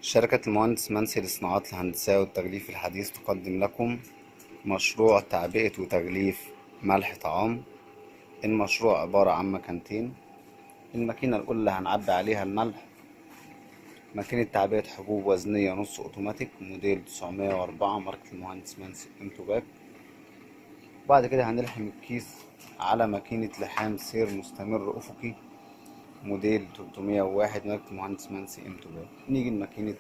شركة المهندس منسي للصناعات الهندسية والتغليف الحديث تقدم لكم مشروع تعبئة وتغليف ملح طعام. المشروع عبارة عن مكانتين. الماكينة الأولى اللي هنعبي عليها الملح ماكينة تعبئة حبوب وزنية نص أوتوماتيك موديل 904 ماركة المهندس منسي انتوباك. بعد كده هنلحم الكيس على ماكينة لحام سير مستمر أفقي موديل 301 ماركة المهندس منسي انتوباك. نيجي لماكينة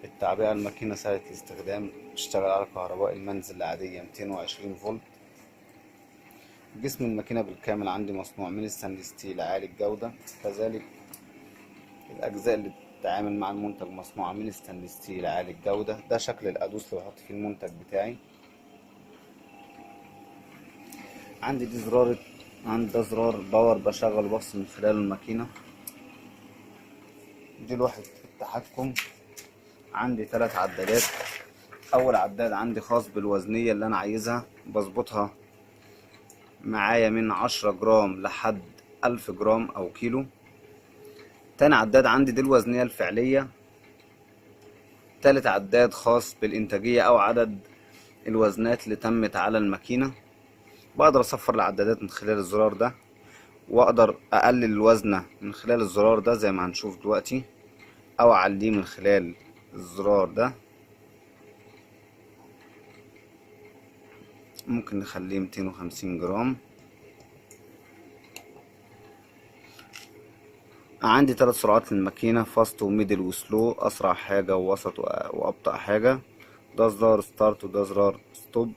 التعبئة. الماكينة سهلة الاستخدام، بتشتغل على كهرباء المنزل العادية 220 فولت. جسم الماكينة بالكامل عندي مصنوع من الستانلس ستيل عالي الجودة، كذلك الأجزاء اللي بتتعامل مع المنتج مصنوعة من الستانلس ستيل عالي الجودة. ده شكل القادوس اللي بحط فيه المنتج بتاعي. عندي ده زرار باور بشغل وبفصل من خلاله الماكينة. دي لوحة التحكم. عندي 3 عدادات. اول عداد عندي خاص بالوزنية اللي انا عايزها، بظبطها معايا من 10 جرام لحد 1000 جرام او كيلو. تاني عداد عندي دي الوزنية الفعلية. تالت عداد خاص بالانتاجية او عدد الوزنات اللي تمت على الماكينة. بقدر اصفر العدادات من خلال الزرار ده، واقدر اقلل الوزنة من خلال الزرار ده زي ما هنشوف دلوقتي، او اعليه من خلال الزرار ده. ممكن نخليه 250 جرام. عندي 3 سرعات للماكينة، فاست وميدل وسلو، اسرع حاجة ووسط وابطأ حاجة. ده زرار ستارت وده زرار ستوب.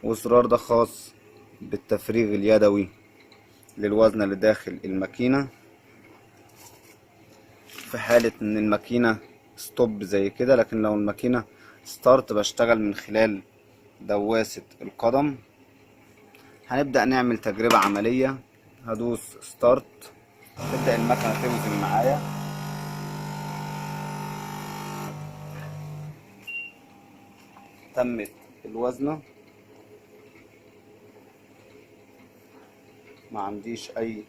والزرار ده خاص بالتفريغ اليدوي للوزن اللي داخل الماكينة في حالة ان الماكينة ستوب زي كده. لكن لو الماكينة ستارت بشتغل من خلال دواسة القدم. هنبدأ نعمل تجربة عملية. هدوس ستارت، تبدأ المكنة توزن معايا. تمت الوزنة، ما عنديش اي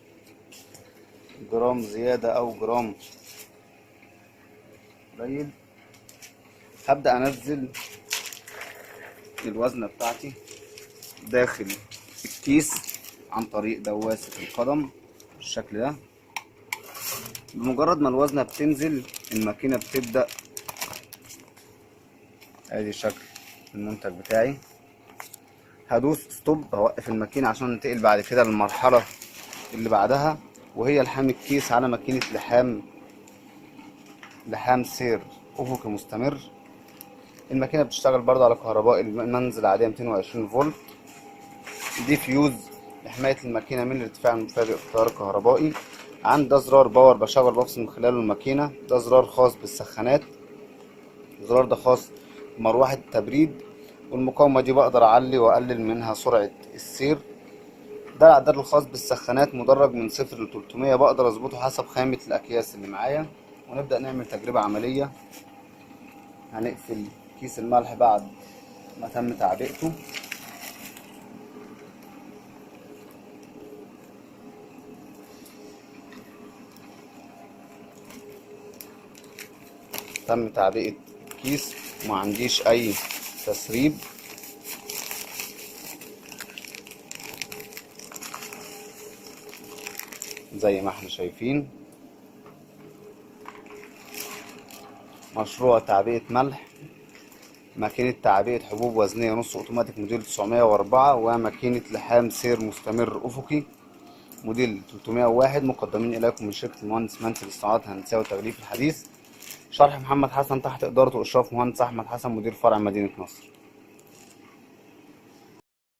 جرام زيادة او جرام قليل. هبدأ انزل الوزنة بتاعتي داخل الكيس عن طريق دواسة القدم بالشكل ده. بمجرد ما الوزنة بتنزل الماكينة بتبدأ. ادي شكل المنتج بتاعي. هدوس ستوب، هوقف الماكينة عشان ننتقل بعد كده للمرحلة اللي بعدها، وهي لحام الكيس على ماكينة لحام سير افقي مستمر. الماكينة بتشتغل برضه على كهرباء المنزل العادية 220 فولت. دي فيوز لحماية الماكينة من الارتفاع المفاجئ في التيار الكهربائي. عندي ده زرار باور بشغل بفصل من خلاله الماكينة. ده زرار خاص بالسخانات. الزرار ده خاص بمروحة التبريد، والمقاومة دي بقدر اعلي واقلل منها سرعة السير. ده العداد الخاص بالسخانات، مدرج من 0 ل 300، بقدر اظبطه حسب خامة الاكياس اللي معايا. ونبدأ نعمل تجربة عملية. هنقفل كيس الملح بعد ما تم تعبئته. تم تعبئة كيس، وما عنديش اي تسريب. زي ما احنا شايفين مشروع تعبئة ملح، ماكينة تعبئة حبوب وزنية نص اوتوماتيك موديل 904، وماكينة لحام سير مستمر افقي موديل 301، مقدمين اليكم من شركة المهندس منسي للصناعات الهندسية والتغليف الحديث. شرح محمد حسن تحت إدارة وإشراف مهندس أحمد حسن مدير فرع مدينة نصر.